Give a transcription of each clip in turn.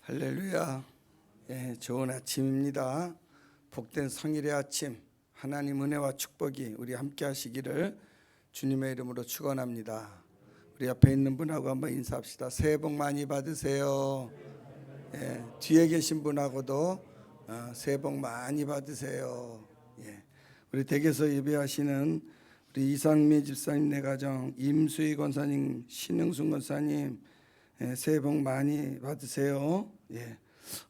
할렐루야. 좋은 아침입니다. 복된 성일의 아침, 하나님 은혜와 축복이 우리 함께 하시기를 주님의 이름으로 축원합니다. 우리 앞에 있는 분하고 한번 인사합시다. 새해 복 많이 받으세요. 뒤에 계신 분하고도 새해 복 많이 받으세요. 우리 댁에서 예배하시는 우리 이상미 집사님 네 가정, 임수희 권사님, 신흥순 권사님, 새해 복 많이 받으세요.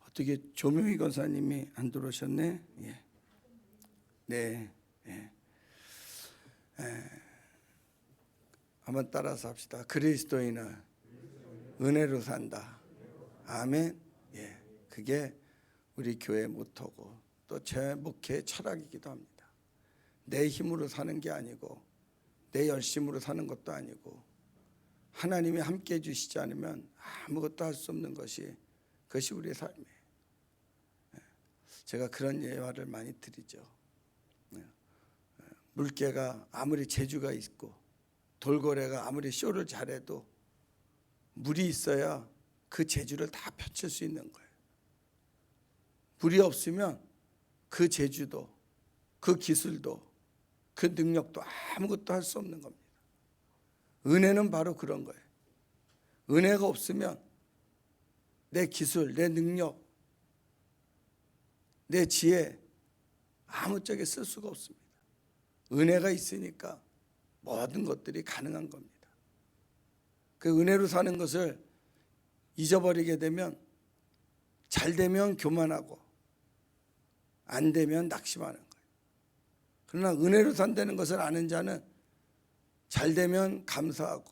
어떻게 조명희 권사님이 안 들어오셨네? 네. 한번 따라서 합시다. 그리스도인은 은혜로 산다. 아멘. 그게 우리 교회 모토고 또 제 목회 철학이기도 합니다. 내 힘으로 사는 게 아니고 내 열심으로 사는 것도 아니고 하나님이 함께 해주시지 않으면 아무것도 할 수 없는 그것이 우리의 삶이에요. 제가 그런 예화를 많이 드리죠. 물개가 아무리 재주가 있고 돌고래가 아무리 쇼를 잘해도 물이 있어야 그 재주를 다 펼칠 수 있는 거예요. 물이 없으면 그 재주도 그 기술도 그 능력도 아무것도 할 수 없는 겁니다. 은혜는 바로 그런 거예요. 은혜가 없으면 내 기술, 내 능력, 내 지혜 아무짝에 쓸 수가 없습니다. 은혜가 있으니까 모든 것들이 가능한 겁니다. 그 은혜로 사는 것을 잊어버리게 되면 잘 되면 교만하고 안 되면 낙심하는 거예요. 그러나 은혜로 산다는 것을 아는 자는 잘 되면 감사하고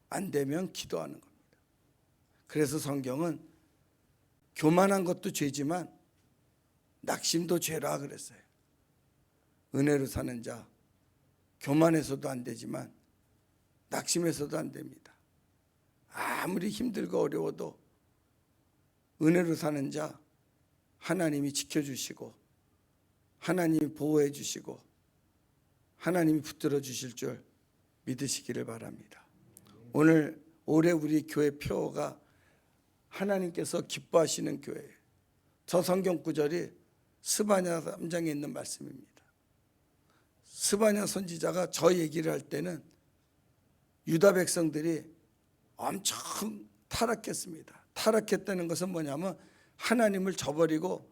안 되면 기도하는 겁니다. 그래서 성경은 교만한 것도 죄지만 낙심도 죄라 그랬어요. 은혜로 사는 자 교만해서도 안 되지만 낙심해서도 안 됩니다. 아무리 힘들고 어려워도 은혜로 사는 자 하나님이 지켜주시고 하나님이 보호해 주시고 하나님이 붙들어 주실 줄 믿으시기를 바랍니다. 올해 우리 교회 표어가 하나님께서 기뻐하시는 교회예요. 저 성경 구절이 스바냐 3장에 있는 말씀입니다. 스바냐 선지자가 저 얘기를 할 때는 유다 백성들이 엄청 타락했습니다. 타락했다는 것은 뭐냐면 하나님을 저버리고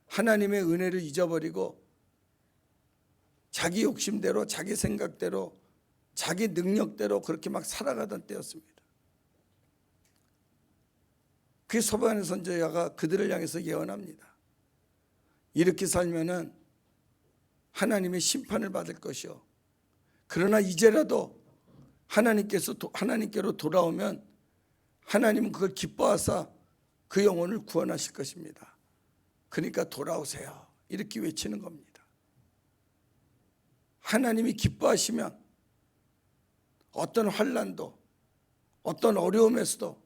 하나님의 은혜를 잊어버리고 자기 욕심대로 자기 생각대로 자기 능력대로 그렇게 막 살아가던 때였습니다. 그 스바냐 선지자가 그들을 향해서 예언합니다. 이렇게 살면은 하나님의 심판을 받을 것이요. 그러나 이제라도 하나님께로 돌아오면 하나님은 그걸 기뻐하사 그 영혼을 구원하실 것입니다. 그러니까 돌아오세요. 이렇게 외치는 겁니다. 하나님이 기뻐하시면 어떤 환난도 어떤 어려움에서도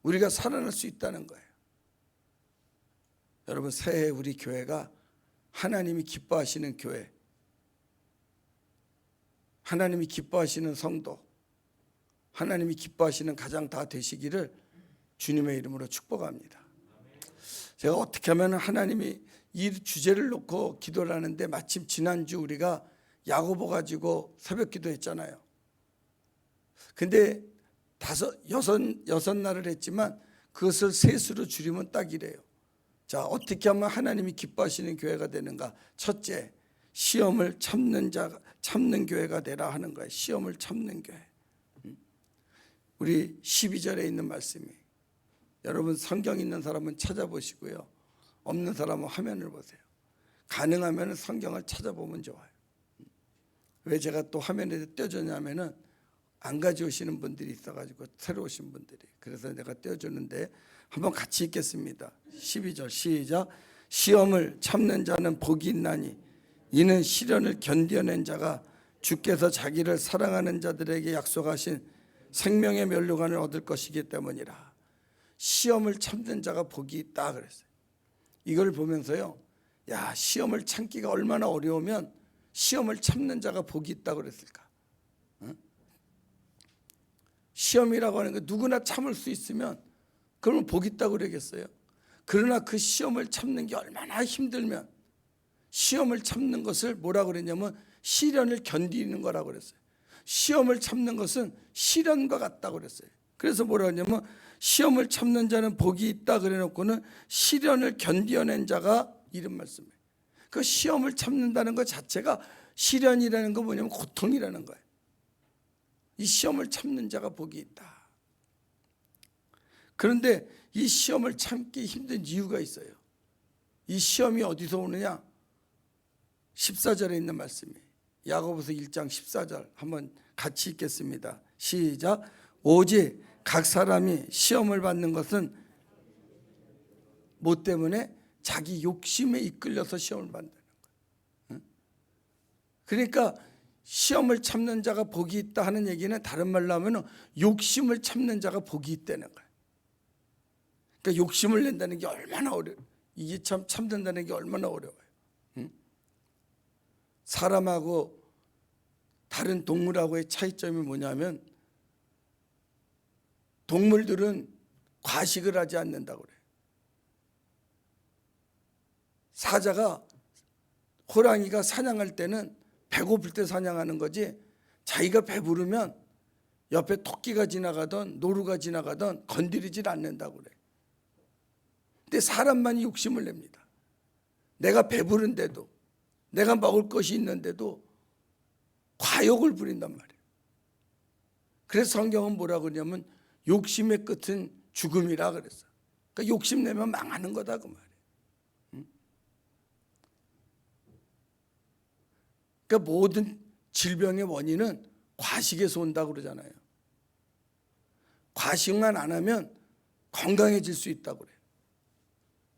우리가 살아날 수 있다는 거예요. 여러분, 새해 우리 교회가 하나님이 기뻐하시는 교회, 하나님이 기뻐하시는 성도, 하나님이 기뻐하시는 가정 다 되시기를 주님의 이름으로 축복합니다. 제가 어떻게 하면 하나님이 이 주제를 놓고 기도를 하는데 마침 지난주 우리가 야고보 가지고 새벽 기도했잖아요. 근데 여섯 날을 했지만 그것을 셋으로 줄이면 딱 이래요. 자, 어떻게 하면 하나님이 기뻐하시는 교회가 되는가? 첫째, 시험을 참는 교회가 되라 하는 거예요. 시험을 참는 교회. 우리 12절에 있는 말씀이, 여러분 성경 있는 사람은 찾아보시고요, 없는 사람은 화면을 보세요. 가능하면 성경을 찾아보면 좋아요. 왜 제가 또 화면에 띄워줬냐면은 안 가져오시는 분들이 있어가지고 새로 오신 분들이, 그래서 내가 띄워주는데 한번 같이 읽겠습니다. 12절 시작. 시험을 참는 자는 복이 있나니 이는 시련을 견뎌낸 자가 주께서 자기를 사랑하는 자들에게 약속하신 생명의 면류관을 얻을 것이기 때문이라. 시험을 참는 자가 복이 있다 그랬어요. 이걸 보면서요, 야, 시험을 참기가 얼마나 어려우면 시험을 참는 자가 복이 있다 그랬을까? 시험이라고 하는 거 누구나 참을 수 있으면 그러면 복 있다고 그러겠어요? 그러나 그 시험을 참는 게 얼마나 힘들면 시험을 참는 것을 뭐라고 그랬냐면 시련을 견디는 거라고 그랬어요. 시험을 참는 것은 시련과 같다고 그랬어요. 그래서 뭐라고 하냐면 시험을 참는 자는 복이 있다 그래 놓고는 시련을 견디어낸 자가 이런 말씀이에요. 그 시험을 참는다는 것 자체가 시련이라는 거 뭐냐면 고통이라는 거예요. 이 시험을 참는 자가 복이 있다. 그런데 이 시험을 참기 힘든 이유가 있어요. 이 시험이 어디서 오느냐? 14절에 있는 말씀이에요. 야고보서 1장 14절 한번 같이 읽겠습니다. 시작. 오직 각 사람이 시험을 받는 것은 뭐 때문에? 자기 욕심에 이끌려서 시험을 받는다는 거예요. 그러니까 시험을 참는 자가 복이 있다 하는 얘기는 다른 말로 하면 욕심을 참는 자가 복이 있다는 거예요. 그러니까 욕심을 낸다는 게 얼마나 어려워요. 이게 참 참는다는 게 얼마나 어려워요. 사람하고 다른 동물하고의 차이점이 뭐냐면 동물들은 과식을 하지 않는다고 그래요. 사자가 호랑이가 사냥할 때는 배고플 때 사냥하는 거지 자기가 배부르면 옆에 토끼가 지나가던 노루가 지나가던 건드리질 않는다고 그래요. 근데 사람만이 욕심을 냅니다. 내가 배부른데도 내가 먹을 것이 있는데도 과욕을 부린단 말이에요. 그래서 성경은 뭐라고 그러냐면 욕심의 끝은 죽음이라 그랬어요. 그러니까 욕심내면 망하는 거다 그 말이에요. 그러니까 모든 질병의 원인은 과식에서 온다고 그러잖아요. 과식만 안 하면 건강해질 수 있다고 그래요.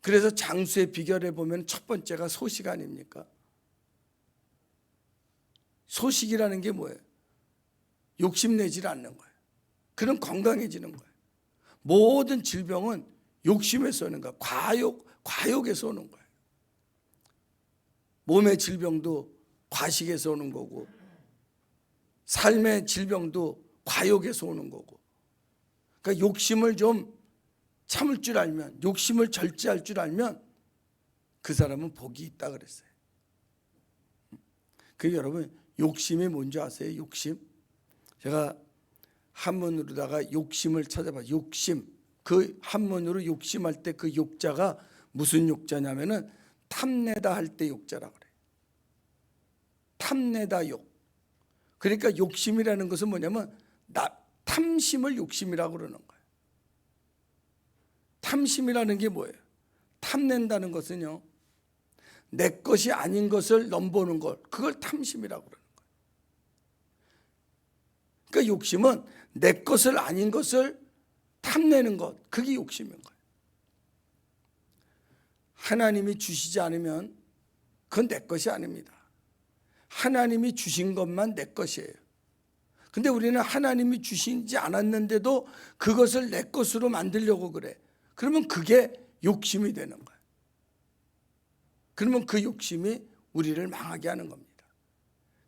그래서 장수의 비결에 보면 첫 번째가 소식 아닙니까? 소식이라는 게 뭐예요? 욕심내지 않는 거예요. 그럼 건강해지는 거예요. 모든 질병은 욕심에서 오는 거예요. 과욕에서 오는 거예요. 몸의 질병도 과식에서 오는 거고 삶의 질병도 과욕에서 오는 거고 그러니까 욕심을 좀 참을 줄 알면 욕심을 절제할 줄 알면 그 사람은 복이 있다 그랬어요. 그 여러분 욕심이 뭔지 아세요? 욕심? 제가 한문으로다가 욕심을 찾아봐. 욕심. 그 한문으로 욕심할 때 그 욕자가 무슨 욕자냐면은 탐내다 할 때 욕자라고 그래요. 탐내다 욕. 그러니까 욕심이라는 것은 뭐냐면 탐심을 욕심이라고 그러는 거예요. 탐심이라는 게 뭐예요? 탐낸다는 것은요. 내 것이 아닌 것을 넘보는 것. 그걸 탐심이라고 그러는 거예요. 그러니까 욕심은 내 것을 아닌 것을 탐내는 것. 그게 욕심인 거예요. 하나님이 주시지 않으면 그건 내 것이 아닙니다. 하나님이 주신 것만 내 것이에요. 근데 우리는 하나님이 주시지 않았는데도 그것을 내 것으로 만들려고 그래. 그러면 그게 욕심이 되는 거예요. 그러면 그 욕심이 우리를 망하게 하는 겁니다.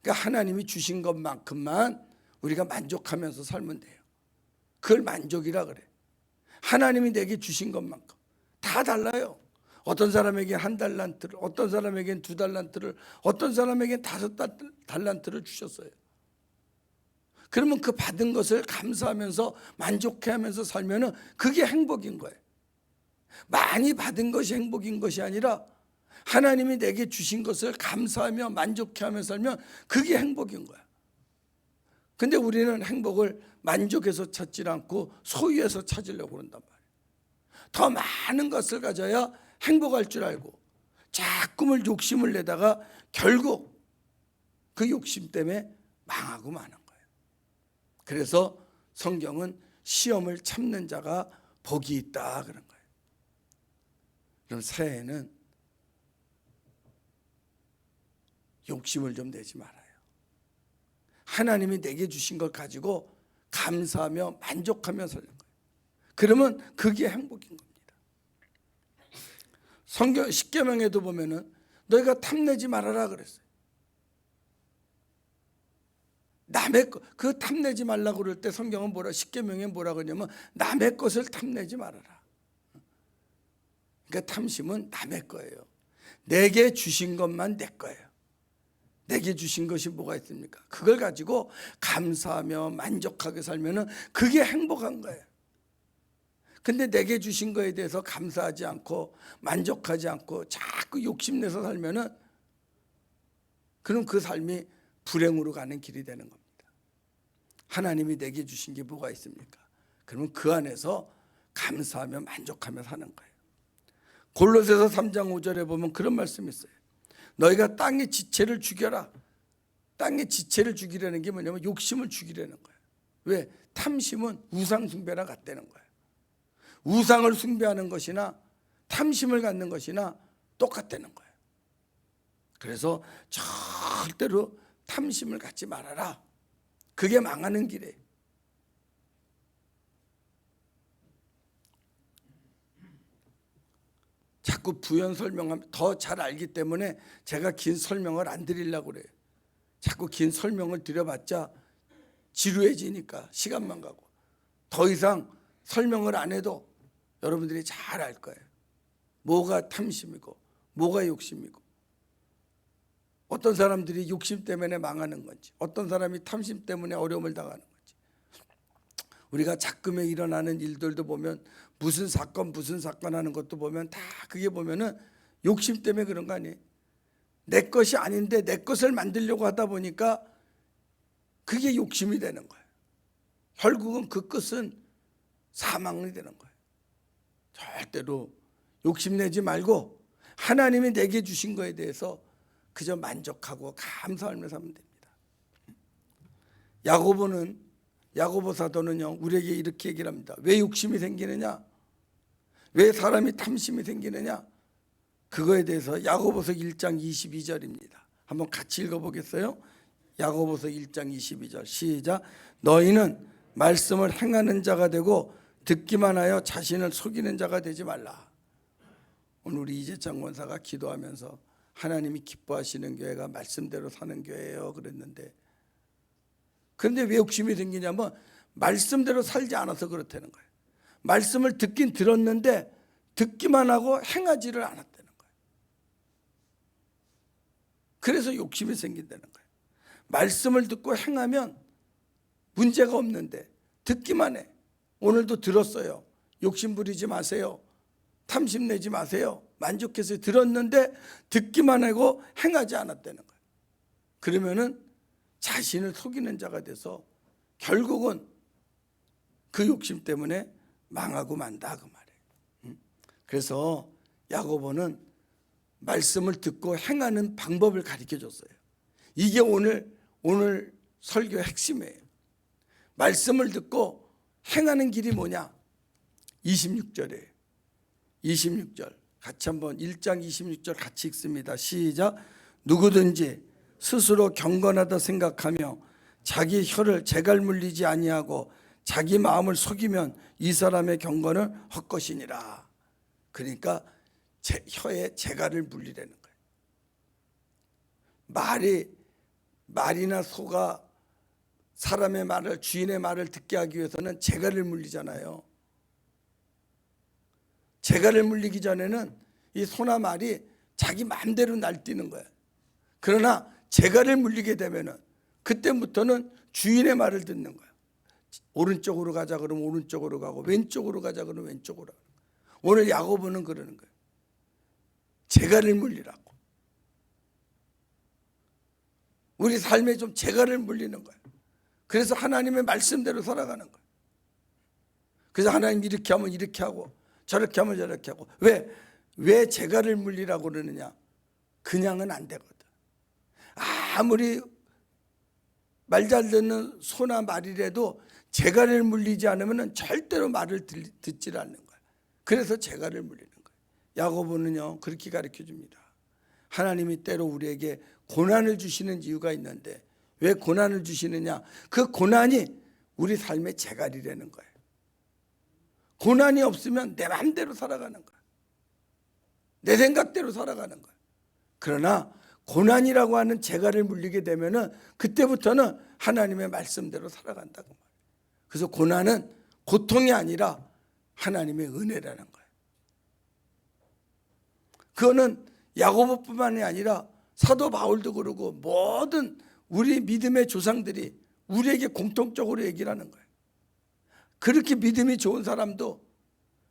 그러니까 하나님이 주신 것만큼만 우리가 만족하면서 살면 돼요. 그걸 만족이라 그래. 하나님이 내게 주신 것만큼 다 달라요. 어떤 사람에게 1달란트를, 어떤 사람에게는 2달란트를, 어떤 사람에게는 5달란트를 주셨어요. 그러면 그 받은 것을 감사하면서 만족해하면서 살면은 그게 행복인 거예요. 많이 받은 것이 행복인 것이 아니라 하나님이 내게 주신 것을 감사하며 만족해하며 살면 그게 행복인 거야. 근데 우리는 행복을 만족해서 찾지 않고 소유해서 찾으려고 그런단 말이에요. 더 많은 것을 가져야 행복할 줄 알고 자꾸만 욕심을 내다가 결국 그 욕심 때문에 망하고 마는 거예요. 그래서 성경은 시험을 참는 자가 복이 있다 그런 거예요. 그럼 새해에는 욕심을 좀 내지 말아요. 하나님이 내게 주신 걸 가지고 감사하며 만족하며 사는 거예요. 그러면 그게 행복인 겁니다. 성경 십계명에도 보면은 너희가 탐내지 말아라 그랬어요. 남의 그 탐내지 말라고 그럴 때 성경은 십계명에 뭐라 그러냐면 남의 것을 탐내지 말아라. 그러니까 탐심은 남의 거예요. 내게 주신 것만 내 거예요. 내게 주신 것이 뭐가 있습니까? 그걸 가지고 감사하며 만족하게 살면은 그게 행복한 거예요. 근데 내게 주신 거에 대해서 감사하지 않고 만족하지 않고 자꾸 욕심내서 살면은 그럼 그 삶이 불행으로 가는 길이 되는 겁니다. 하나님이 내게 주신 게 뭐가 있습니까? 그러면 그 안에서 감사하며 만족하며 사는 거예요. 골로새서 3장 5절에 보면 그런 말씀이 있어요. 너희가 땅의 지체를 죽여라. 땅의 지체를 죽이려는 게 뭐냐면 욕심을 죽이려는 거예요. 왜? 탐심은 우상 숭배랑 같다는 거예요. 우상을 숭배하는 것이나 탐심을 갖는 것이나 똑같다는 거예요. 그래서 절대로 탐심을 갖지 말아라. 그게 망하는 길이에요. 자꾸 부연 설명하면 더 잘 알기 때문에 제가 긴 설명을 안 드리려고 그래요. 자꾸 긴 설명을 드려봤자 지루해지니까 시간만 가고 더 이상 설명을 안 해도 여러분들이 잘 알 거예요. 뭐가 탐심이고 뭐가 욕심이고 어떤 사람들이 욕심 때문에 망하는 건지 어떤 사람이 탐심 때문에 어려움을 당하는 건지 우리가 작금에 일어나는 일들도 보면 무슨 사건 하는 것도 보면 다 그게 보면은 욕심 때문에 그런 거 아니에요. 내 것이 아닌데 내 것을 만들려고 하다 보니까 그게 욕심이 되는 거예요. 결국은 그 끝은 사망이 되는 거예요. 절대로 욕심내지 말고 하나님이 내게 주신 거에 대해서 그저 만족하고 감사하며 살면 됩니다. 야고보 사도는요 우리에게 이렇게 얘기를 합니다. 왜 욕심이 생기느냐? 왜 사람이 탐심이 생기느냐? 그거에 대해서 야고보서 1장 22절입니다. 한번 같이 읽어보겠어요? 야고보서 1장 22절 시작. 너희는 말씀을 행하는 자가 되고 듣기만 하여 자신을 속이는 자가 되지 말라. 오늘 우리 이재창 권사가 기도하면서 하나님이 기뻐하시는 교회가 말씀대로 사는 교회예요 그랬는데 그런데 왜 욕심이 생기냐면 말씀대로 살지 않아서 그렇다는 거예요. 말씀을 듣긴 들었는데 듣기만 하고 행하지를 않았다는 거예요. 그래서 욕심이 생긴다는 거예요. 말씀을 듣고 행하면 문제가 없는데 듣기만 해. 오늘도 들었어요. 욕심 부리지 마세요. 탐심 내지 마세요. 만족해서 들었는데 듣기만 하고 행하지 않았다는 거예요. 그러면은 자신을 속이는 자가 돼서 결국은 그 욕심 때문에 망하고 만다 그 말이에요. 그래서 야고보는 말씀을 듣고 행하는 방법을 가르쳐 줬어요. 이게 오늘 설교의 핵심이에요. 말씀을 듣고 행하는 길이 뭐냐? 26절이에요. 26절 같이 한번 1장 26절 같이 읽습니다. 시작. 누구든지 스스로 경건하다 생각하며 자기 혀를 재갈 물리지 아니하고 자기 마음을 속이면 이 사람의 경건은 헛것이니라. 그러니까 혀에 재갈을 물리라는 거예요. 말이나 소가 사람의 말을 주인의 말을 듣게 하기 위해서는 재갈을 물리잖아요. 재갈을 물리기 전에는 이 소나 말이 자기 마음대로 날뛰는 거예요. 그러나 재갈을 물리게 되면은 그때부터는 주인의 말을 듣는 거예요. 오른쪽으로 가자 그러면 오른쪽으로 가고 왼쪽으로 가자 그러면 왼쪽으로 가고. 오늘 야고보는 그러는 거예요. 재갈을 물리라고. 우리 삶에 좀 재갈을 물리는 거예요. 그래서 하나님의 말씀대로 살아가는 거예요. 그래서 하나님 이렇게 하면 이렇게 하고 저렇게 하면 저렇게 하고. 왜 재갈을 물리라고 그러느냐? 그냥은 안 되거든. 아무리 말 잘 듣는 소나 말이라도 재갈을 물리지 않으면 절대로 말을 듣질 않는 거예요. 그래서 재갈을 물리는 거예요. 야고보는요 그렇게 가르쳐 줍니다. 하나님이 때로 우리에게 고난을 주시는 이유가 있는데 왜 고난을 주시느냐? 그 고난이 우리 삶의 재갈이라는 거예요. 고난이 없으면 내 마음대로 살아가는 거야. 내 생각대로 살아가는 거야. 그러나 고난이라고 하는 재갈을 물리게 되면은 그때부터는 하나님의 말씀대로 살아간다고 말이에요. 그래서 고난은 고통이 아니라 하나님의 은혜라는 거예요. 그거는 야고보뿐만이 아니라 사도 바울도 그러고 모든 우리 믿음의 조상들이 우리에게 공통적으로 얘기를 하는 거예요. 그렇게 믿음이 좋은 사람도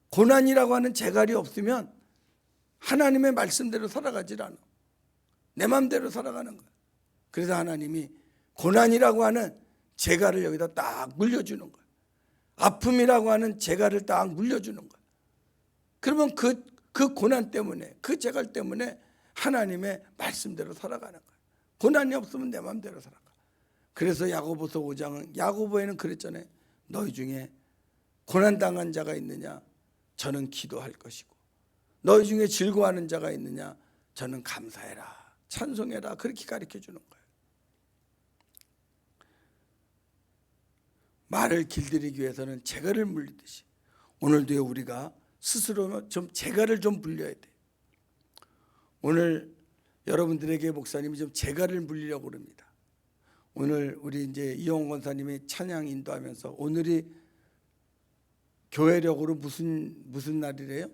고난이라고 하는 재갈이 없으면 하나님의 말씀대로 살아가질 않아. 내 마음대로 살아가는 거야. 그래서 하나님이 고난이라고 하는 재갈을 여기다 딱 물려주는 거야. 아픔이라고 하는 재갈을 딱 물려주는 거야. 그러면 그 고난 때문에, 그 재갈 때문에 하나님의 말씀대로 살아가는 거야. 고난이 없으면 내 마음대로 살아가. 그래서 야고보서 5장은, 야고보에는 그랬잖아요. 너희 중에 고난당한 자가 있느냐? 저는 기도할 것이고, 너희 중에 즐거워하는 자가 있느냐? 저는 감사해라, 찬송해라. 그렇게 가르쳐 주는 거예요. 말을 길들이기 위해서는 재갈을 물리듯이 오늘도 우리가 스스로 좀 재갈을 좀 물려야 돼. 오늘 여러분들에게 목사님이 좀 재갈을 물리려고 그럽니다. 오늘 우리 이제 이용 권사님이 찬양 인도하면서 오늘이 교회력으로 무슨 날이래요?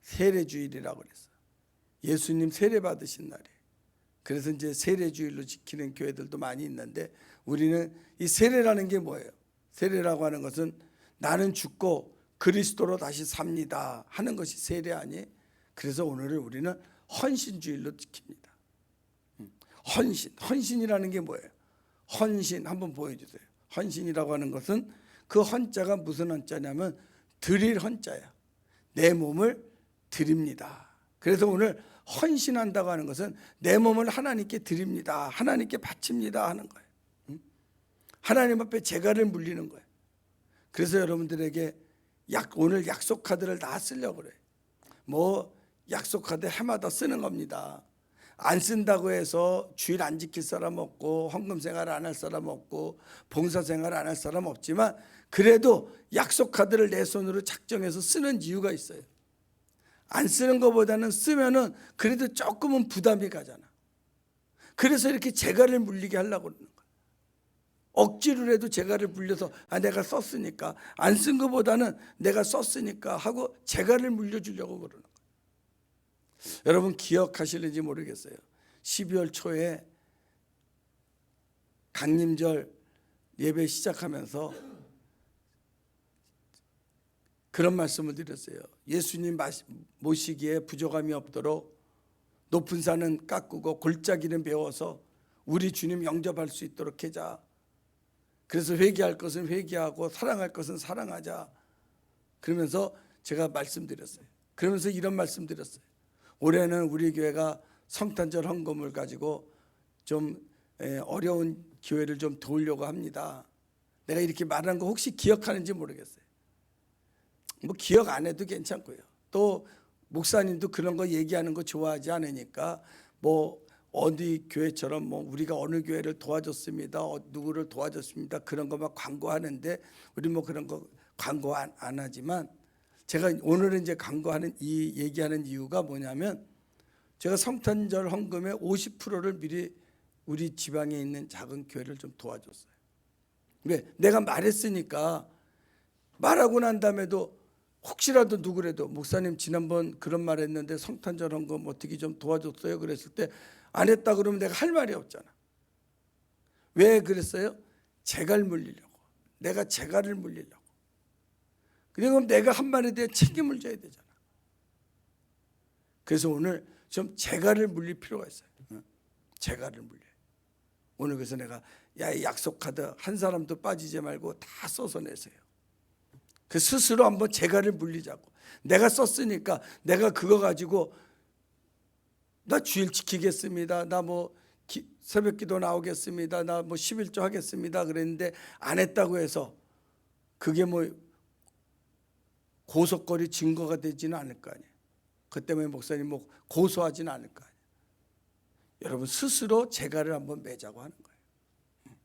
세례주일이라고 그랬어요. 예수님 세례 받으신 날이에요. 그래서 이제 세례주일로 지키는 교회들도 많이 있는데 우리는 이 세례라는 게 뭐예요? 세례라고 하는 것은 나는 죽고 그리스도로 다시 삽니다 하는 것이 세례 아니에요? 그래서 오늘을 우리는 헌신주일로 지킵니다. 헌신이라는 게 뭐예요? 헌신 한번 보여주세요. 헌신이라고 하는 것은 그 헌자가 무슨 헌자냐면 드릴 헌자야. 내 몸을 드립니다. 그래서 오늘 헌신한다고 하는 것은 내 몸을 하나님께 드립니다, 하나님께 바칩니다 하는 거예요. 하나님 앞에 재갈을 물리는 거예요. 그래서 여러분들에게 오늘 약속 카드를 다 쓰려고 그래요. 뭐 약속 카드 해마다 쓰는 겁니다. 안 쓴다고 해서 주일 안 지킬 사람 없고 헌금 생활 안 할 사람 없고 봉사 생활 안 할 사람 없지만 그래도 약속 카드를 내 손으로 작정해서 쓰는 이유가 있어요. 안 쓰는 것보다는 쓰면은 그래도 조금은 부담이 가잖아. 그래서 이렇게 재갈을 물리게 하려고 그러는 거야. 억지로라도 재갈을 물려서 내가 썼으니까, 안 쓴 것보다는 내가 썼으니까 하고 재갈을 물려주려고 그러는 거야. 여러분 기억하실는지 모르겠어요. 12월 초에 강림절 예배 시작하면서 그런 말씀을 드렸어요. 예수님 모시기에 부족함이 없도록 높은 산은 깎고 골짜기는 배워서 우리 주님 영접할 수 있도록 하자. 그래서 회개할 것은 회개하고 사랑할 것은 사랑하자. 그러면서 제가 말씀드렸어요. 그러면서 이런 말씀드렸어요. 올해는 우리 교회가 성탄절 헌금을 가지고 좀 어려운 교회를 좀 도우려고 합니다. 내가 이렇게 말한 거 혹시 기억하는지 모르겠어요. 뭐 기억 안 해도 괜찮고요. 또 목사님도 그런 거 얘기하는 거 좋아하지 않으니까 뭐 어디 교회처럼 뭐 우리가 어느 교회를 도와줬습니다, 누구를 도와줬습니다, 그런 거만 광고하는데 우리 뭐 그런 거 광고 안 하지만 제가 오늘은 이제 광고하는 이 얘기하는 이유가 뭐냐면 제가 성탄절 헌금의 50%를 미리 우리 지방에 있는 작은 교회를 좀 도와줬어요. 왜? 내가 말했으니까 말하고 난 다음에도 혹시라도 누구라도 목사님 지난번 그런 말 했는데 성탄절 헌금 어떻게 좀 도와줬어요? 그랬을 때 안 했다 그러면 내가 할 말이 없잖아. 왜 그랬어요? 재갈 물리려고. 내가 재갈을 물리려고. 그럼 내가 한 말에 대해 책임을 져야 되잖아. 그래서 오늘 좀 재갈을 물릴 필요가 있어요. 재갈을 물려. 오늘 그래서 내가 약속 카드 한 사람도 빠지지 말고 다 써서 내세요. 그 스스로 한번 재갈을 물리자고. 내가 썼으니까 내가 그거 가지고 나 주일 지키겠습니다, 나 뭐 새벽기도 나오겠습니다, 나 뭐 11조 하겠습니다 그랬는데 안 했다고 해서 그게 뭐 고속거리 증거가 되지는 않을 거 아니에요. 그 때문에 목사님 뭐 고소하지는 않을 거 아니에요. 여러분 스스로 재갈을 한번 매자고 하는 거예요.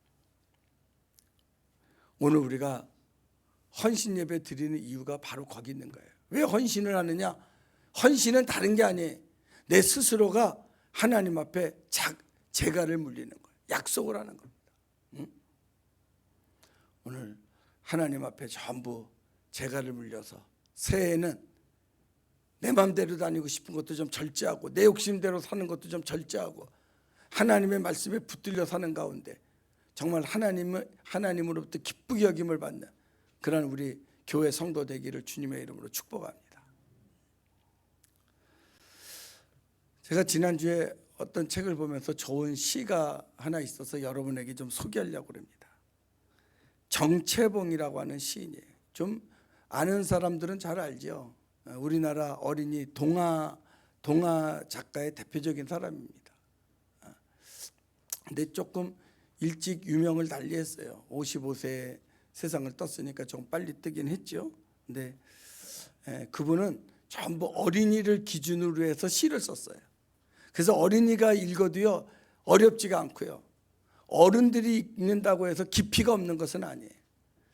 오늘 우리가 헌신 예배 드리는 이유가 바로 거기 있는 거예요. 왜 헌신을 하느냐? 헌신은 다른 게 아니에요. 내 스스로가 하나님 앞에 재갈을 물리는 거예요. 약속을 하는 겁니다. 오늘 하나님 앞에 전부 재갈을 물려서 새해에는 내 마음대로 다니고 싶은 것도 좀 절제하고 내 욕심대로 사는 것도 좀 절제하고 하나님의 말씀에 붙들려 사는 가운데 정말 하나님으로부터 기쁘게 여김을 받는 그런 우리 교회 성도 되기를 주님의 이름으로 축복합니다. 제가 지난주에 어떤 책을 보면서 좋은 시가 하나 있어서 여러분에게 좀 소개하려고 합니다. 정채봉이라고 하는 시인이에요. 좀 아는 사람들은 잘 알죠. 우리나라 어린이 동화 작가의 대표적인 사람입니다. 근데 조금 일찍 유명을 달리했어요. 55세에 세상을 떴으니까 좀 빨리 뜨긴 했죠. 근데 그분은 전부 어린이를 기준으로 해서 시를 썼어요. 그래서 어린이가 읽어도요 어렵지가 않고요. 어른들이 읽는다고 해서 깊이가 없는 것은 아니에요.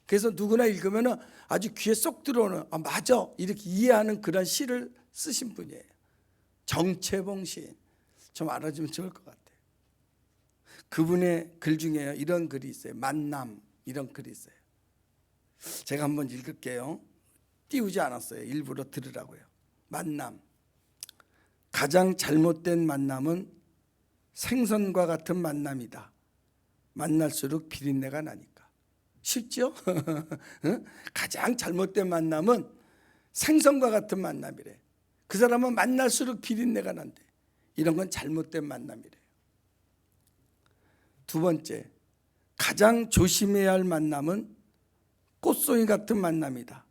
그래서 누구나 읽으면 아주 귀에 쏙 들어오는 맞아 이렇게 이해하는 그런 시를 쓰신 분이에요. 정채봉 시인. 좀 알아주면 좋을 것 같아요. 그분의 글 중에 이런 글이 있어요. 만남 이런 글이 있어요. 제가 한번 읽을게요. 띄우지 않았어요. 일부러 들으라고요. 만남. 가장 잘못된 만남은 생선과 같은 만남이다. 만날수록 비린내가 나니까. 쉽죠? 가장 잘못된 만남은 생선과 같은 만남이래. 그 사람은 만날수록 비린내가 난대. 이런 건 잘못된 만남이래요. 두 번째, 가장 조심해야 할 만남은 꽃송이 같은 만남이다.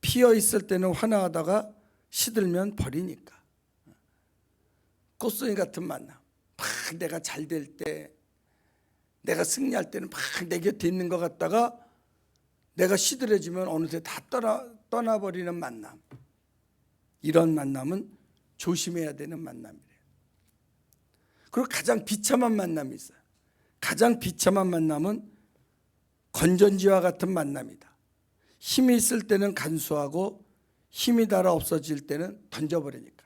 피어 있을 때는 환화하다가 시들면 버리니까. 꽃송이 같은 만남. 막 내가 잘 될 때, 내가 승리할 때는 막 내 곁에 있는 것 같다가 내가 시들해지면 어느새 다 떠나버리는 만남. 이런 만남은 조심해야 되는 만남이래요. 그리고 가장 비참한 만남이 있어요. 가장 비참한 만남은 건전지와 같은 만남이다. 힘이 있을 때는 간수하고 힘이 닳아 없어질 때는 던져버리니까.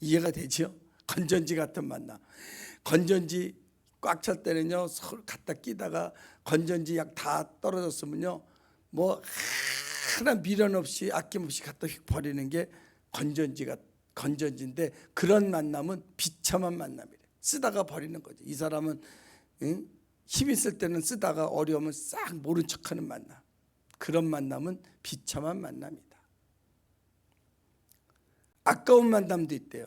이해가 되죠? 건전지 같은 만남. 건전지 꽉 찰 때는요 서로 갖다 끼다가 건전지 약 다 떨어졌으면요 뭐 하나 미련 없이 아낌없이 갖다 휙 버리는 게 건전지인데 그런 만남은 비참한 만남이래. 쓰다가 버리는 거죠. 이 사람은 힘 있을 때는 쓰다가 어려우면 싹 모른 척하는 만남. 그런 만남은 비참한 만남이다. 아까운 만남도 있대요.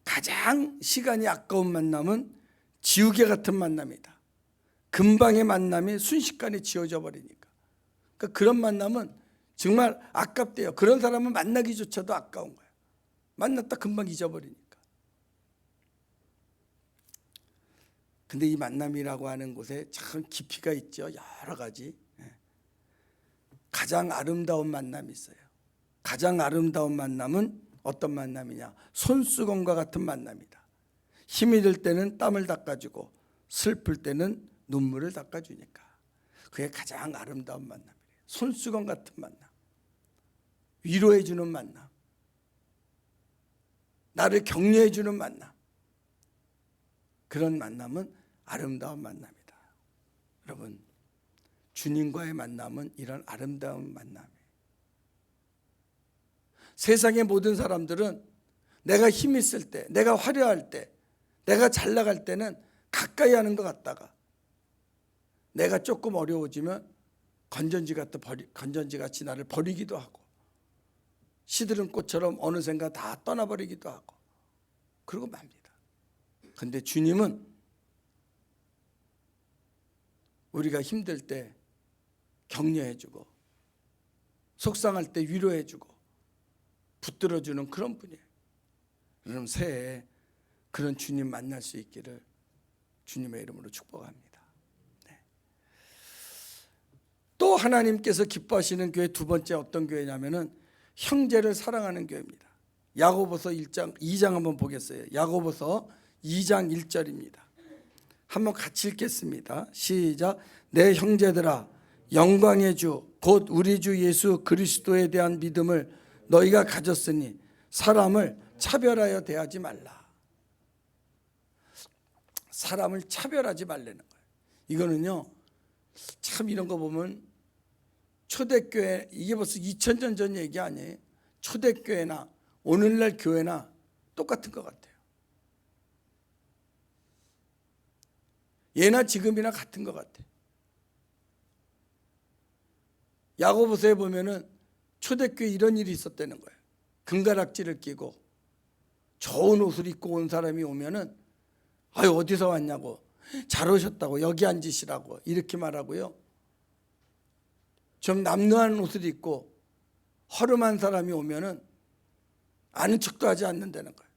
가장 시간이 아까운 만남은 지우개 같은 만남이다. 금방의 만남이 순식간에 지워져 버리니까. 그러니까 그런 만남은 정말 아깝대요. 그런 사람은 만나기조차도 아까운 거예요. 만났다 금방 잊어버리니까. 근데 이 만남이라고 하는 곳에 참 깊이가 있죠. 여러 가지. 가장 아름다운 만남이 있어요. 가장 아름다운 만남은 어떤 만남이냐? 손수건과 같은 만남이다. 힘이 들 때는 땀을 닦아주고 슬플 때는 눈물을 닦아주니까. 그게 가장 아름다운 만남이에요. 손수건 같은 만남. 위로해주는 만남. 나를 격려해주는 만남. 그런 만남은 아름다운 만남이다. 여러분, 주님과의 만남은 이런 아름다운 만남이에요. 세상의 모든 사람들은 내가 힘 있을 때, 내가 화려할 때, 내가 잘 나갈 때는 가까이 하는 것 같다가 내가 조금 어려워지면 건전지같이 나를 버리기도 하고 시들은 꽃처럼 어느샌가 다 떠나버리기도 하고 그러고 맙니다. 그런데 주님은 우리가 힘들 때 격려해주고 속상할 때 위로해주고 붙들어주는 그런 분이에요. 여러분 새해에 그런 주님 만날 수 있기를 주님의 이름으로 축복합니다. 네. 또 하나님께서 기뻐하시는 교회 두 번째 어떤 교회냐면은 형제를 사랑하는 교회입니다. 야고보서 2장 한번 보겠어요. 야고보서 2장 1절입니다. 한번 같이 읽겠습니다. 시작. 내 형제들아 영광의 주 곧 우리 주 예수 그리스도에 대한 믿음을 너희가 가졌으니 사람을 차별하여 대하지 말라. 사람을 차별하지 말라는 거예요. 이거는요 참 이런 거 보면 초대교회 이게 벌써 2000년 전 얘기 아니에요. 초대교회나 오늘날 교회나 똑같은 것 같아요. 예나 지금이나 같은 것 같아요. 야고보서에 보면은 초대교회 이런 일이 있었다는 거예요. 금가락지를 끼고 좋은 옷을 입고 온 사람이 오면은 아유 어디서 왔냐고, 잘 오셨다고, 여기 앉으시라고 이렇게 말하고요. 좀 남루한 옷을 입고 허름한 사람이 오면은 아는 척도 하지 않는다는 거예요.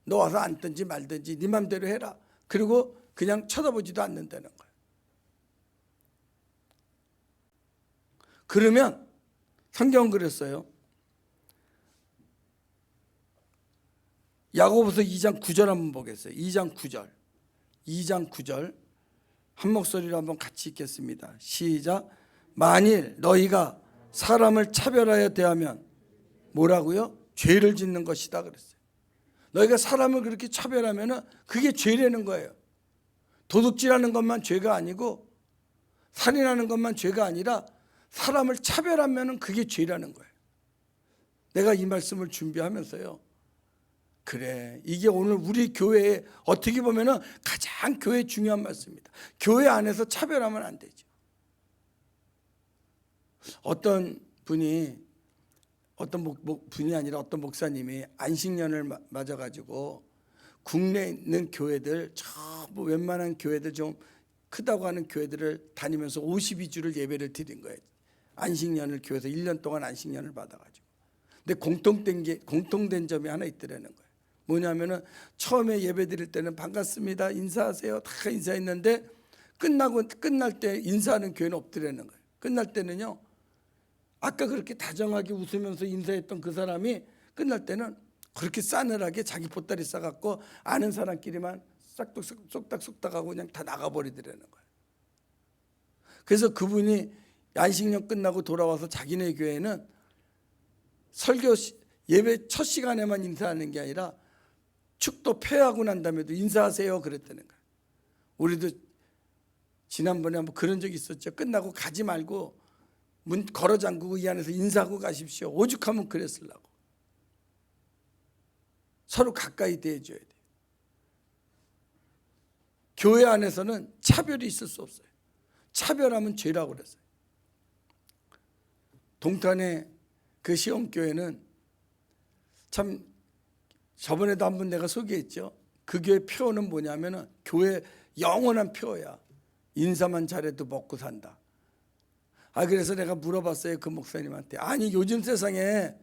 너 와서 앉든지 말든지 네 맘대로 해라. 그리고 그냥 쳐다보지도 않는다는 거예요. 그러면 성경은 그랬어요. 야고보서 2장 9절 한번 보겠어요. 2장 9절. 2장 9절 한 목소리로 한번 같이 읽겠습니다. 시작. 만일 너희가 사람을 차별하여 대하면 뭐라고요? 죄를 짓는 것이다 그랬어요. 너희가 사람을 그렇게 차별하면은 그게 죄라는 거예요. 도둑질하는 것만 죄가 아니고 살인하는 것만 죄가 아니라 사람을 차별하면은 그게 죄라는 거예요. 내가 이 말씀을 준비하면서요. 그래, 이게 오늘 우리 교회에 어떻게 보면은 가장 교회에 중요한 말씀입니다. 교회 안에서 차별하면 안 되죠. 어떤 분이 어떤 목사님이 안식년을 맞아가지고 국내에 있는 교회들 전부 웬만한 교회들 좀 크다고 하는 교회들을 다니면서 52주를 예배를 드린 거예요. 안식년을 교회에서 1년 동안 안식년을 받아가지고. 근데 공통된 점이 하나 있더라는 거예요. 뭐냐면은 처음에 예배 드릴 때는 반갑습니다, 인사하세요 다 인사했는데 끝날 때 인사하는 교회는 없더라는 거예요. 끝날 때는요, 아까 그렇게 다정하게 웃으면서 인사했던 그 사람이 끝날 때는 그렇게 싸늘하게 자기 보따리 싸갖고 아는 사람끼리만 쏙닥쏙닥하고 그냥 다 나가버리더라는 거예요. 그래서 그분이 안식년 끝나고 돌아와서 자기네 교회는 설교 예배 첫 시간에만 인사하는 게 아니라 축도 폐하고 난 다음에도 인사하세요 그랬다는 거예요. 우리도 지난번에 한번 그런 적이 있었죠. 끝나고 가지 말고 문 걸어 잠그고 이 안에서 인사하고 가십시오. 오죽하면 그랬으려고. 서로 가까이 대해줘야 돼요. 교회 안에서는 차별이 있을 수 없어요. 차별하면 죄라고 그랬어요. 동탄의 그 시험교회는 참 저번에도 한번 내가 소개했죠. 그 교회 표어는 뭐냐면은 교회 영원한 표어야. 인사만 잘해도 먹고 산다. 그래서 내가 물어봤어요, 그 목사님한테. 아니 요즘 세상에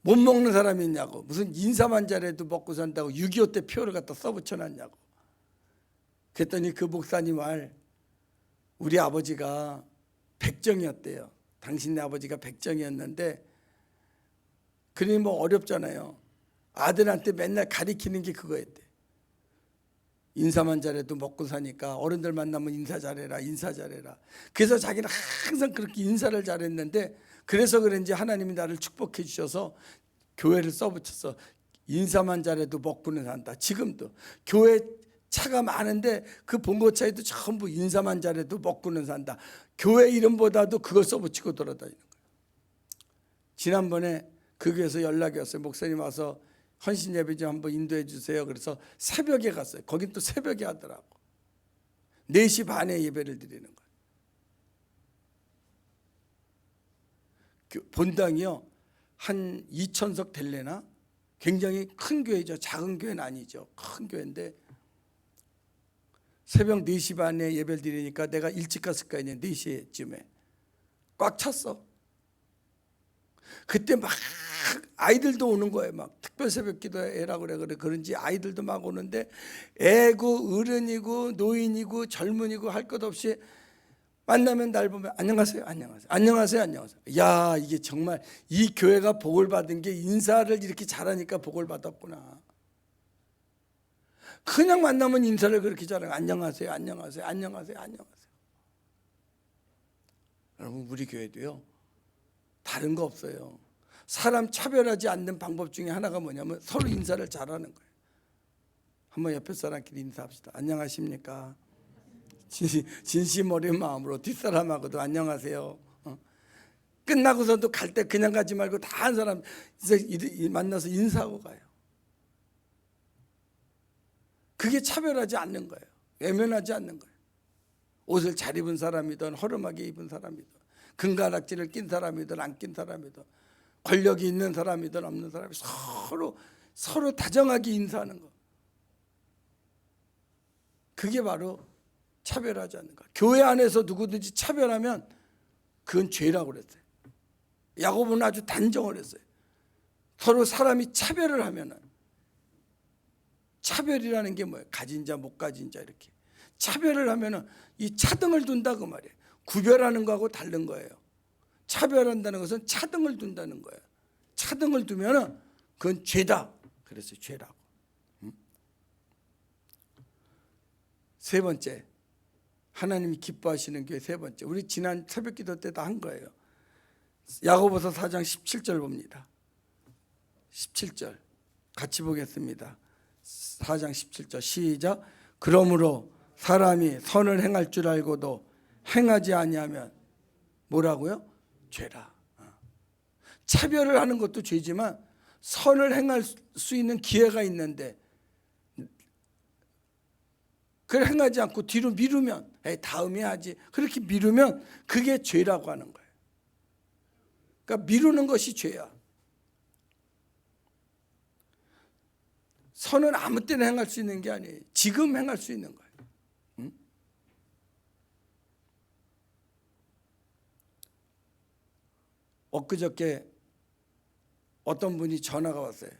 못 먹는 사람이 있냐고, 무슨 인사만 잘해도 먹고 산다고 6.25 때 표를 갖다 써붙여놨냐고. 그랬더니 그 목사님 말, 우리 아버지가 백정이었대요. 당신네 아버지가 백정이었는데, 그러니 뭐 어렵잖아요. 아들한테 맨날 가리키는 게 그거였대. 인사만 잘해도 먹고 사니까 어른들 만나면 인사 잘해라, 인사 잘해라. 그래서 자기는 항상 그렇게 인사를 잘했는데, 그래서 그런지 하나님이 나를 축복해 주셔서 교회를 써붙였어. 인사만 잘해도 먹고는 산다. 지금도 교회 차가 많은데 그 봉고차에도 전부 인사만 잘해도 먹고는 산다. 교회 이름보다도 그걸 써붙이고 돌아다니는 거예요. 지난번에 그 교회에서 연락이 왔어요. 목사님 와서 헌신 예배 좀 한번 인도해 주세요. 그래서 새벽에 갔어요. 거긴 또 새벽에 하더라고. 4시 반에 예배를 드리는 거예요. 본당이요 한 2,000석 될래나? 굉장히 큰 교회죠. 작은 교회는 아니죠. 큰 교회인데 새벽 4시 반에 예배를 드리니까 내가 일찍 갔을 거 아니에요. 4시쯤에 꽉 찼어. 그때 막 아이들도 오는 거예요. 막 특별 새벽 기도해라 그래 그런지 아이들도 막 오는데, 애고 어른이고 노인이고 젊은이고 할 것 없이 만나면 날 보면 안녕하세요, 안녕하세요, 안녕하세요, 안녕하세요. 야, 이게 정말 이 교회가 복을 받은 게 인사를 이렇게 잘하니까 복을 받았구나. 그냥 만나면 인사를 그렇게 잘하고 안녕하세요, 안녕하세요, 안녕하세요, 안녕하세요. 여러분, 우리 교회도요 다른 거 없어요. 사람 차별하지 않는 방법 중에 하나가 뭐냐면 서로 인사를 잘하는 거예요. 한번 옆에 사람끼리 인사합시다. 안녕하십니까? 진심 어린 마음으로 뒷사람하고도 안녕하세요. 끝나고서도 갈 때 그냥 가지 말고 다 한 사람 만나서 인사하고 가요. 그게 차별하지 않는 거예요. 외면하지 않는 거예요. 옷을 잘 입은 사람이든 허름하게 입은 사람이든 금가락지를 낀 사람이든 안 낀 사람이든 권력이 있는 사람이든 없는 사람이 서로 다정하게 인사하는 거. 그게 바로 차별하지 않는 거. 교회 안에서 누구든지 차별하면 그건 죄라고 그랬어요. 야고보는 아주 단정을 했어요. 서로 사람이 차별을 하면은, 차별이라는 게 뭐예요? 가진 자 못 가진 자 이렇게 차별을 하면은 이 차등을 둔다 그 말이에요. 구별하는 거하고 다른 거예요. 차별한다는 것은 차등을 둔다는 거예요. 차등을 두면은 그건 죄다. 그래서 죄라고. 세 번째, 하나님이 기뻐하시는 교회 세 번째, 우리 지난 새벽기도 때 다 한 거예요. 야고보서 4장 17절 봅니다. 17절 같이 보겠습니다. 4장 17절 시작. 그러므로 사람이 선을 행할 줄 알고도 행하지 아니하면 뭐라고요? 죄라. 차별을 하는 것도 죄지만 선을 행할 수 있는 기회가 있는데 그걸 행하지 않고 뒤로 미루면 다음에 하지, 그렇게 미루면 그게 죄라고 하는 거예요. 그러니까 미루는 것이 죄야. 선은 아무 때나 행할 수 있는 게 아니에요. 지금 행할 수 있는 거예요. 엊그저께 어떤 분이 전화가 왔어요.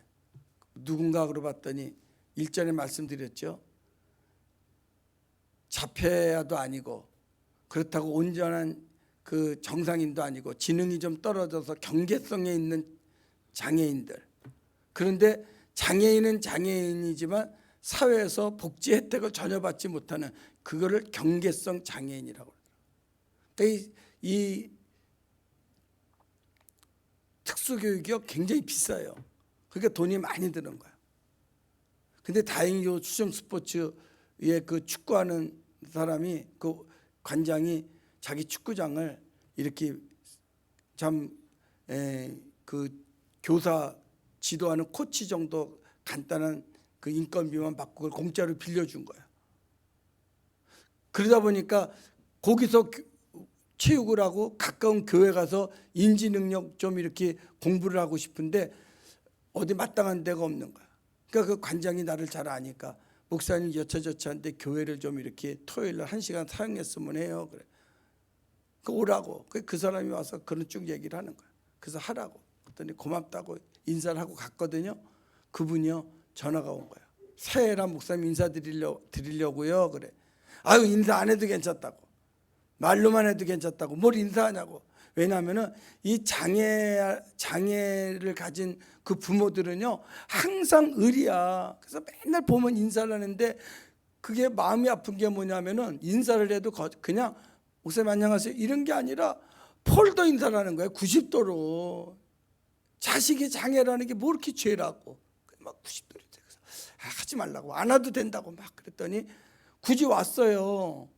누군가 그러봤더니 일전에 말씀드렸죠. 자폐아도 아니고 그렇다고 온전한 그 정상인도 아니고 지능이 좀 떨어져서 경계성에 있는 장애인들. 그런데 장애인은 장애인이지만 사회에서 복지 혜택을 전혀 받지 못하는, 그거를 경계성 장애인이라고 그러더라고요. 그러니까 이 특수교육이 굉장히 비싸요. 그러니까 돈이 많이 드는 거야. 근데 다행히 요 수정 스포츠에 그 축구하는 사람이, 그 관장이 자기 축구장을 이렇게 그 교사 지도하는 코치 정도 간단한 그 인건비만 받고 그걸 공짜로 빌려준 거야. 그러다 보니까 거기서 체육을 하고 가까운 교회 가서 인지 능력 좀 이렇게 공부를 하고 싶은데 어디 마땅한 데가 없는 거야. 그러니까 그 관장이 나를 잘 아니까 목사님 여차저차한데 교회를 좀 이렇게 토요일날 1시간 사용했으면 해요. 그래. 그 오라고. 그 사람이 와서 그런 쭉 얘기를 하는 거야. 그래서 하라고. 그랬더니 고맙다고 인사를 하고 갔거든요. 그분이요 전화가 온 거야. 새해라 목사님 인사드리려고요. 그래. 아유 인사 안 해도 괜찮다고. 말로만 해도 괜찮다고. 뭘 인사하냐고. 왜냐하면은 이 장애를 가진 그 부모들은요 항상 의리야. 그래서 맨날 보면 인사를 하는데 그게 마음이 아픈 게 뭐냐면은 인사를 해도 그냥 목사님 안녕하세요 이런 게 아니라 폴더 인사를 하는 거예요. 90도로. 자식이 장애라는 게 뭐 이렇게 죄라고. 막 90도로. 그래서 하지 말라고. 안 와도 된다고 막 그랬더니 굳이 왔어요.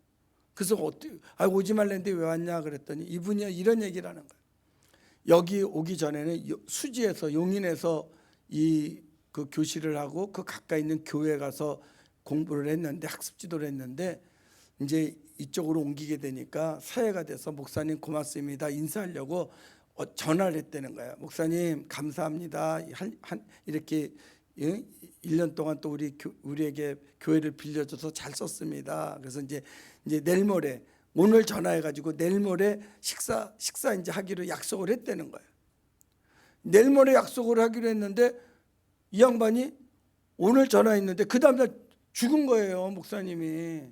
그래서 오지 말랬는데 왜 왔냐 그랬더니 이분이 이런 얘기를 하는 거예요. 여기 오기 전에는 수지에서 용인에서 그 교실을 하고 그 가까이 있는 교회 가서 공부를 했는데 학습 지도를 했는데 이제 이쪽으로 옮기게 되니까 새해가 돼서 목사님 고맙습니다 인사하려고 전화를 했다는 거예요. 목사님 감사합니다. 이렇게 1년 동안 또 우리에게 교회를 빌려줘서 잘 썼습니다. 그래서 이제 내일 모레 오늘 전화해가지고 내일 모레 식사 이제 하기로 약속을 했다는 거예요. 내일 모레 약속을 하기로 했는데 이 양반이 오늘 전화했는데 그 다음날 죽은 거예요 목사님이.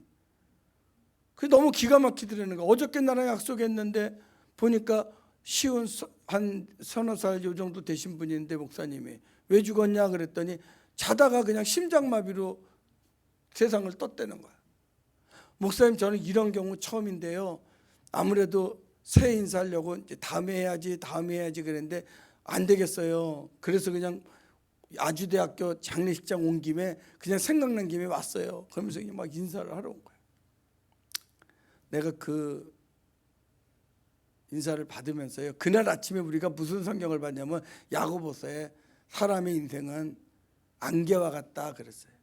그 너무 기가 막히더라는 거예요. 어저께 나랑 약속했는데 보니까 쉬운 한 서너 살 요 정도 되신 분인데 목사님이 왜 죽었냐 그랬더니 자다가 그냥 심장마비로 세상을 떴다는 거야. 목사님 저는 이런 경우 처음인데요. 아무래도 새해 인사하려고 이제 다음에 해야지 그랬는데 안 되겠어요. 그래서 그냥 아주대학교 장례식장 온 김에 그냥 생각난 김에 왔어요. 그러면서 막 인사를 하러 온 거야. 내가 그 인사를 받으면서요, 그날 아침에 우리가 무슨 성경을 봤냐면 야고보서에 사람의 인생은 안개와 같다 그랬어요.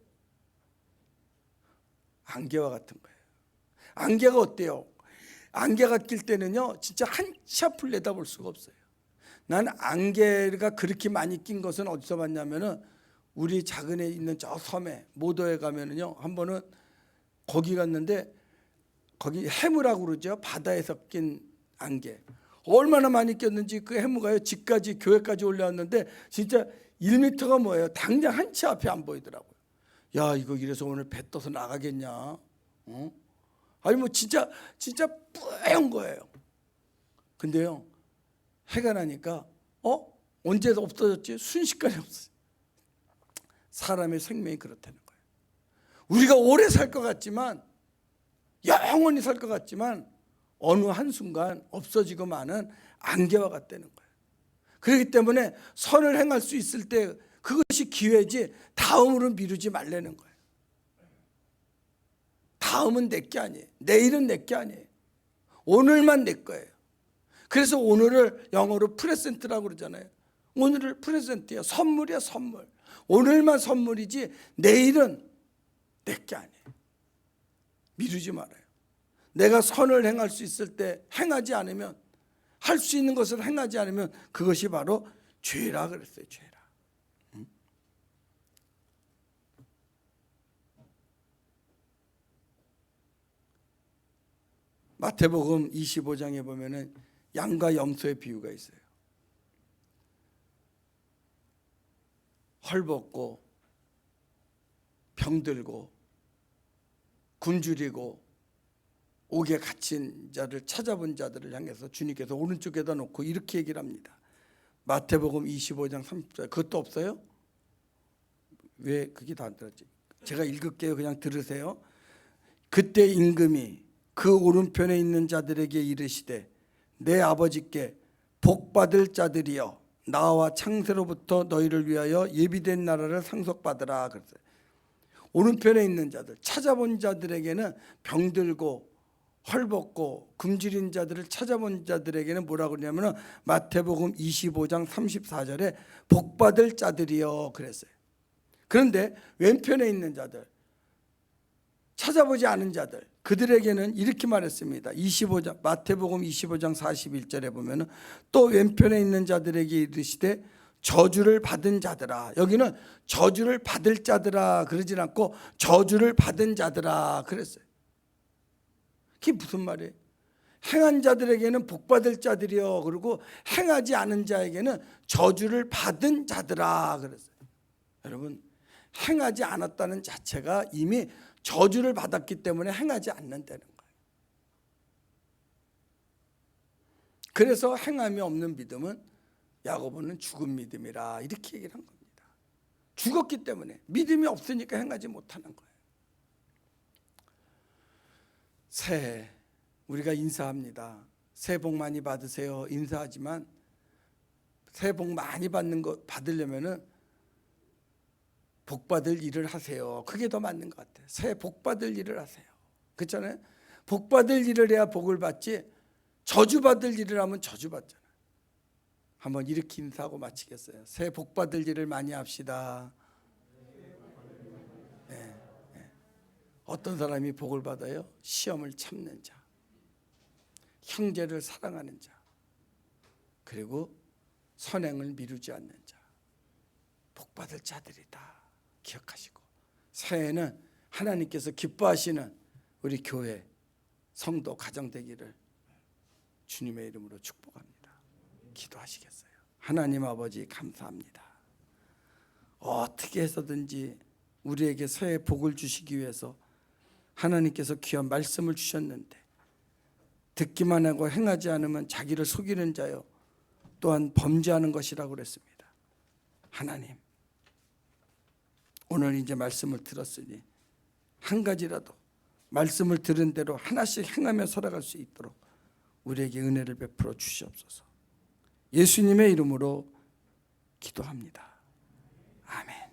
안개와 같은 거예요. 안개가 어때요? 안개가 낄 때는요 진짜 한치 앞을 내다볼 수가 없어요. 난 안개가 그렇게 많이 낀 것은 어디서 봤냐면은 우리 작은 애 있는 저 섬에 모도에 가면은요, 한 번은 거기 갔는데 거기 해무라고 그러죠. 바다에서 낀 안개. 얼마나 많이 꼈는지 그 해무가요 집까지 교회까지 올라왔는데 진짜 1m가 뭐예요? 당장 한치 앞이 안 보이더라고요. 야, 이거 이래서 오늘 배 떠서 나가겠냐? 어? 아니 뭐 진짜 뿌연 거예요. 근데요 해가 나니까 언제 없어졌지? 순식간에 없어요. 사람의 생명이 그렇다는 거예요. 우리가 오래 살 것 같지만, 영원히 살 것 같지만 어느 한순간 없어지고 마는 안개와 같다는 거예요. 그렇기 때문에 선을 행할 수 있을 때 그것이 기회지 다음으로 미루지 말라는 거예요. 다음은 내 게 아니에요. 내일은 내 게 아니에요. 오늘만 내 거예요. 그래서 오늘을 영어로 프레젠트라고 그러잖아요. 오늘을 프레젠트야. 선물이야, 선물. 오늘만 선물이지 내일은 내 게 아니에요. 미루지 말아요. 내가 선을 행할 수 있을 때 행하지 않으면, 할 수 있는 것을 행하지 않으면 그것이 바로 죄라 그랬어요. 죄라. 마태복음 25장에 보면은 양과 염소의 비유가 있어요. 헐벗고 병들고 굶주리고 옥에 갇힌 자를 찾아본 자들을 향해서 주님께서 오른쪽에다 놓고 이렇게 얘기를 합니다. 마태복음 25장 30절. 그것도 없어요? 왜 그게 다 안 들었지? 제가 읽을게요. 그냥 들으세요. 그때 임금이 그 오른편에 있는 자들에게 이르시되 내 아버지께 복받을 자들이여 나와 창세로부터 너희를 위하여 예비된 나라를 상속받으라 그랬어요. 오른편에 있는 자들, 찾아본 자들에게는, 병들고 헐벗고 굶주린 자들을 찾아본 자들에게는 뭐라고 그러냐면 마태복음 25장 34절에 복받을 자들이여 그랬어요. 그런데 왼편에 있는 자들, 찾아보지 않은 자들, 그들에게는 이렇게 말했습니다. 25장 마태복음 25장 41절에 보면은 또 왼편에 있는 자들에게 이르시되 저주를 받은 자들아. 여기는 저주를 받을 자들아 그러진 않고 저주를 받은 자들아 그랬어요. 그게 무슨 말이에요? 행한 자들에게는 복 받을 자들이요, 그리고 행하지 않은 자에게는 저주를 받은 자들아 그랬어요. 여러분, 행하지 않았다는 자체가 이미 저주를 받았기 때문에 행하지 않는다는 거예요. 그래서 행함이 없는 믿음은 야고보는 죽은 믿음이라 이렇게 얘기를 한 겁니다. 죽었기 때문에, 믿음이 없으니까 행하지 못하는 거예요. 새해 우리가 인사합니다. 새해 복 많이 받으세요 인사하지만 새해 복 많이 받는 거 받으려면은 복 받을 일을 하세요. 그게 더 맞는 것 같아요. 새해 복 받을 일을 하세요. 그렇잖아요. 복 받을 일을 해야 복을 받지, 저주 받을 일을 하면 저주 받잖아요. 한번 이렇게 인사하고 마치겠어요. 새해 복 받을 일을 많이 합시다. 네. 어떤 사람이 복을 받아요? 시험을 참는 자, 형제를 사랑하는 자, 그리고 선행을 미루지 않는 자, 복 받을 자들이다 기억하시고, 새해에는 하나님께서 기뻐하시는 우리 교회 성도 가정 되기를 주님의 이름으로 축복합니다. 기도하시겠어요? 하나님 아버지 감사합니다. 어떻게 해서든지 우리에게 새해 복을 주시기 위해서 하나님께서 귀한 말씀을 주셨는데 듣기만 하고 행하지 않으면 자기를 속이는 자요 또한 범죄하는 것이라고 그랬습니다. 하나님, 오늘 이제 말씀을 들었으니 한 가지라도 말씀을 들은 대로 하나씩 행하며 살아갈 수 있도록 우리에게 은혜를 베풀어 주시옵소서. 예수님의 이름으로 기도합니다. 아멘.